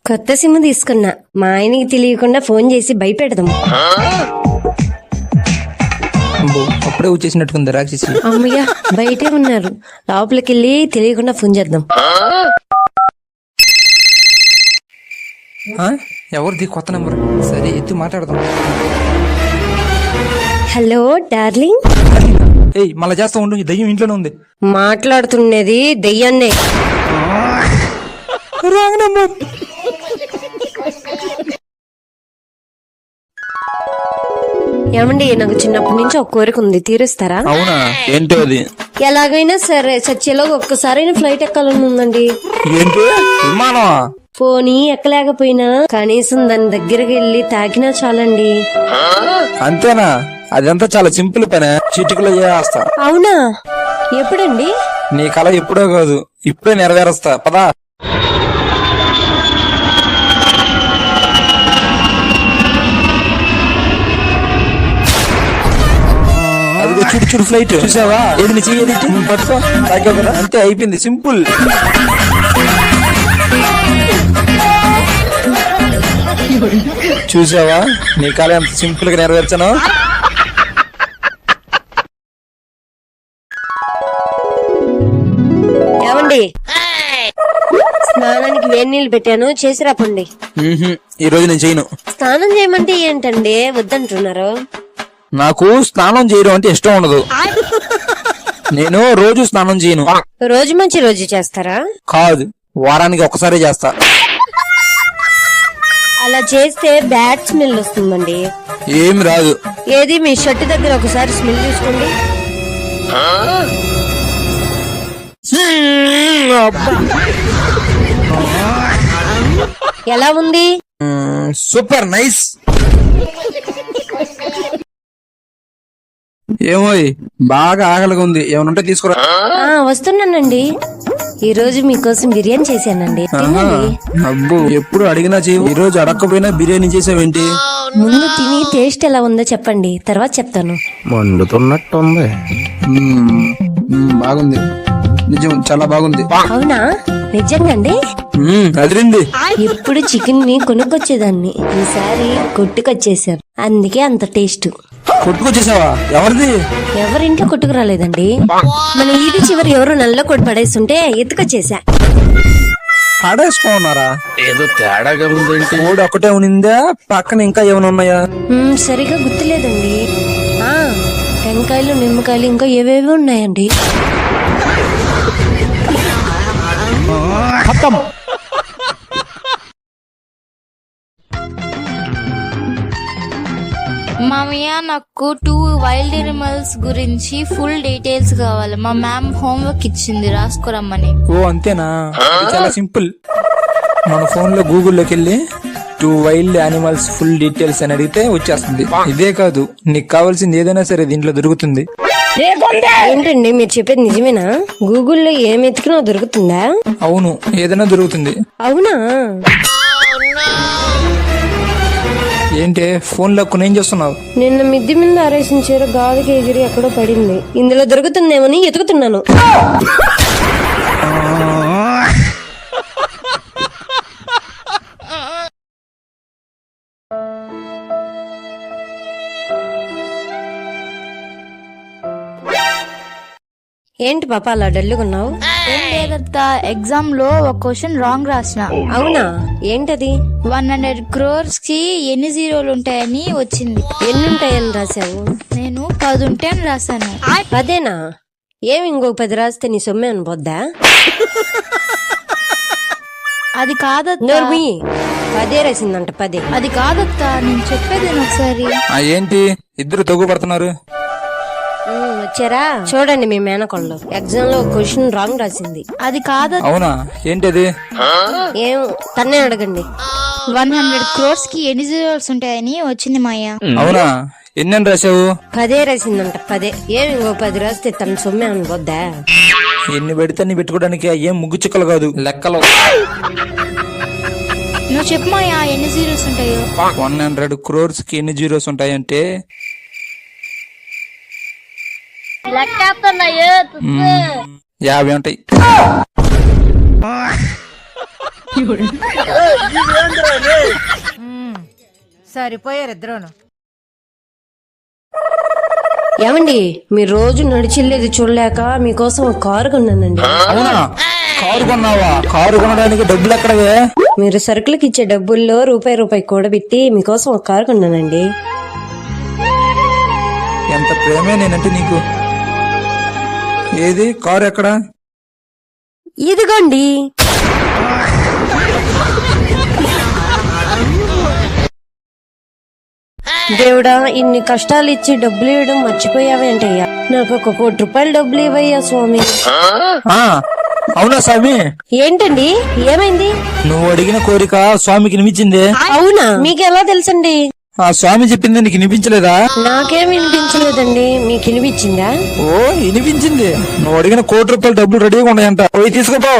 కొత్త సిమ్ తీసుకున్నా. మా ఆయనకి తెలియకుండా ఫోన్ చేసి భయపెడదాం. అప్పుడే వచ్చేసినట్టుకుంది రాక్షసి. అమ్మయ్య, బయటే ఉన్నారు. లోపలికి వెళ్ళి తెలియకుండా ఫోన్ చేద్దాం. ఎవరిది కొత్త నంబర్? సరే ఎత్తి మాట్లాడదాం. Hello darling. ఏయ్ మళ్ళా చేస్తా ఉండు, ఈ దయ్యం ఇంట్లోనే ఉంది. మాట్లాడుతున్నది దెయ్యాన్నే. Wrong number. ఏమండి, నాకు చిన్నప్పటి నుంచి ఒక కోరిక ఉంది, తీరుస్తారా? అవునా, ఏంటి అది? ఎలాగైనా సరే చచ్చేలో ఒక్కసారైనా ఫ్లైట్ ఎక్కాలని ఉందండి. ఏంటి, విమానం? పోనీ ఎక్కలేకపోయినా కనీసం దాని దగ్గరికి వెళ్ళి తాకినా చాలండి. అంతేనా? అదంతా చాలా సింపుల్ పనే, చిటికలో చేస్తా. అవునా? ఎప్పుడండి? నీ కళ ఎప్పుడో కాదు, ఇప్పుడే నెరవేరుస్తా. పదా. అదిగో చూడు చూడు, ఫ్లైట్ చూసావా? ఏది నీ చెయ్యి పట్టుకో, తాగావు కదా, అంతే, అయిపోయింది, సింపుల్. చూసావా నీ కళ ఎంత సింపుల్ గా నెరవేర్చాను? ఏమండి, స్నానానికి వేడి నీళ్ళు పెట్టాను, చేసి రాపండి. ఈ రోజు నేను చేయను. స్నానం చేయమంటే ఏంటండి వద్దంటున్నారు? నాకు స్నానం చేయడం అంటే ఇష్టం ఉండదు. నేను రోజు స్నానం చేయను. రోజు మంచి రోజు చేస్తారా? కాదు, వారానికి ఒక్కసారి చేస్తా. అలా చేస్తే బ్యాడ్ స్మెల్ వస్తుందండి. ఏం రాదు. ఏది మీ షర్ట్ దగ్గర ఒకసారి స్మెల్ చూసుకోండి. ఎలా ఉంది? Super nice. ఏమోయ్, బాగా ఆకలిగా ఉంది, ఏమనుంటే తీసుకురా. వస్తున్నానండి. ఈ రోజు మీకోసం బిర్యానీ చేశానండి, తినండి. అబ్బో, ఎప్పుడు అడిగినా చేయవు, ఈ రోజు అడగకపోయినా బిర్యానీ చేసావేంటి? ముందు తిని టేస్ట్ ఎలా ఉందో చెప్పండి, తర్వాత చెప్తాను. మండుతున్నట్టుంది. బాగుంది, నిజం, చాలా బాగుంది. అవునా? నిజంగా అండి? అదిరింది. ఎప్పుడు చికెన్ ని కొనుక్కొచ్చేదాన్ని, ఈసారి కొట్టుకొచ్చేసాను, అందుకే అంత టేస్ట్. కొట్టుకొచ్చేసావా? ఎవరిది? ఎవరింట్లో కొట్టుకురాలేదండి, మన ఈది చివరి ఎవరు నల్ల కొట్టు పడేస్తుంటే ఎత్తుకొచ్చేసా. పడేసుకోన్నారా? ఏదో తేడాగా ఉందేంటి? కోడి ఒక్కటే ఉనిందా, పక్కన ఇంకా ఏమైనా ఉన్నాయా? సరిగా గుర్తులేదండి. టెంకాయలు, నిమ్మకాయలు, ఇంకా ఏవేవి ఉన్నాయండి. మామయ్య, నాకు 2 వైల్డ్ ఎనిమల్స్ గురించి ఫుల్ డీటెయిల్స్ కావాలి. మా మ్యామ్ హోంవర్క్ ఇచ్చింది, రాసుకురమ్మని. ఓ అంతేనా? అది చాలా సింపుల్. మన ఫోన్ లో గూగుల్లోకి వెళ్ళి 2 వైల్డ్ యానిమల్స్ ఫుల్ డీటెయిల్స్ అని అడిగితే వచ్చేస్తుంది. ఇదే కాదు, నీకు కావాల్సింది ఏదైనా సరే దీంట్లో దొరుకుతుంది. ఏంటండి మీరు చెప్పేది నిజమేనా? గూగుల్లో ఏం ఎతికినా దొరుకుతుందా? అవును, ఏదైనా దొరుకుతుంది. అవునా? ఏంటే ఫోన్ లో ఏం చేస్తున్నావు? నిన్న మిద్ది మీద ఆరేసిన చీర గాలికి ఎగిరి ఎక్కడో పడింది, ఇందులో దొరుకుతుందేమని ఎతుకుతున్నాను. ఏంటి పాప అలా డల్లుగున్నావు? ఏం లేదత్త, ఎగ్జామ్ లో ఒక క్వశ్చన్ రాంగ్ రాసిన. అవునా? ఏంటది? 100 crores కి ఎన్ని జీరోలు ఉంటాయని వచ్చింది. ఎన్ని ఉంటాయని రాసావు? నేను 10 ఉంటాయని రాశాను. అదేనా? ఏమి ఇంకొక 10 రాస్తే నీ సొమ్మే అనిపోద్దా? అది కాదత్త. 10 రాసిందంట, 10. అది కాదత్త, నేను చెప్పేది ఒకసారి. ఏంటి ఇద్దరు తగ్గు పడుతున్నారు? వచ్చారా? చూడండి, మీ మేనకోళ్ళు ఎగ్జామ్ లో క్వశ్చన్ రాంగ్ రాసింది. అది కాదత్త. అవునా? ఏంటది? ఏం తన్నే అడగండి. 100 crores కి ఎన్ని జీరోస్ ఉంటాయని వచ్చింది మాయ. అవునా? ఎన్నెన్ని రాసావు? 10 రాసిందంట, 10. ఏమి ఇంకో 10 రాస్తే తన సొమ్మే అనుకోద్దా? ఎన్ని పెడితే అన్ని పెట్టుకోవడానికి ఏం ముగ్గు చిక్కలు కాదు, లెక్కలు. నువ్వు చెప్పు మాయా, ఎన్ని జీరోస్ ఉంటాయో. 100 crores కి ఎన్ని జీరోస్ ఉంటాయంటే 50 ఉంటాయి. సరిపోయారు ఇద్దరును. ఏమండి మీరు రోజు నడిచిల్లేది చూడలేక మీకోసం ఒక కారు కొన్నానండి. అవునా? కారు కొన్నావా? కారు కొనడానికి డబ్బులు ఎక్కడవే? మీరు సరుకులకు ఇచ్చే డబ్బుల్లో రూపాయి కూడబెట్టి మీకోసం ఒక కారు కొన్నానండి. ఎంత ప్రేమే నేనంటే నీకు. ఏది కారు ఎక్కడా? ఇదిగోండి. దేవుడా, ఇన్ని కష్టాలు ఇచ్చి డబ్బులు ఇవ్వడం మర్చిపోయావేంటయ్యా? నాకు ఒక ₹1,00,00,000 డబ్బులు ఇవ్వయ్యా స్వామి. ఆ, అవునా స్వామి? ఏంటండి, ఏమైంది? నువ్వు అడిగిన కోరిక స్వామికి వినిపించింది. అవునా? మీకెలా తెలుసండి? ఆ స్వామి చెప్పింది నీకు వినిపించలేదా? నాకేం వినిపించలేదండి, మీకు వినిపించిందా? ఓ, వినిపించింది. నువ్వు అడిగిన ₹1,00,00,000 డబ్బులు రెడీగా ఉన్నాయంట, పోయి తీసుకోపో.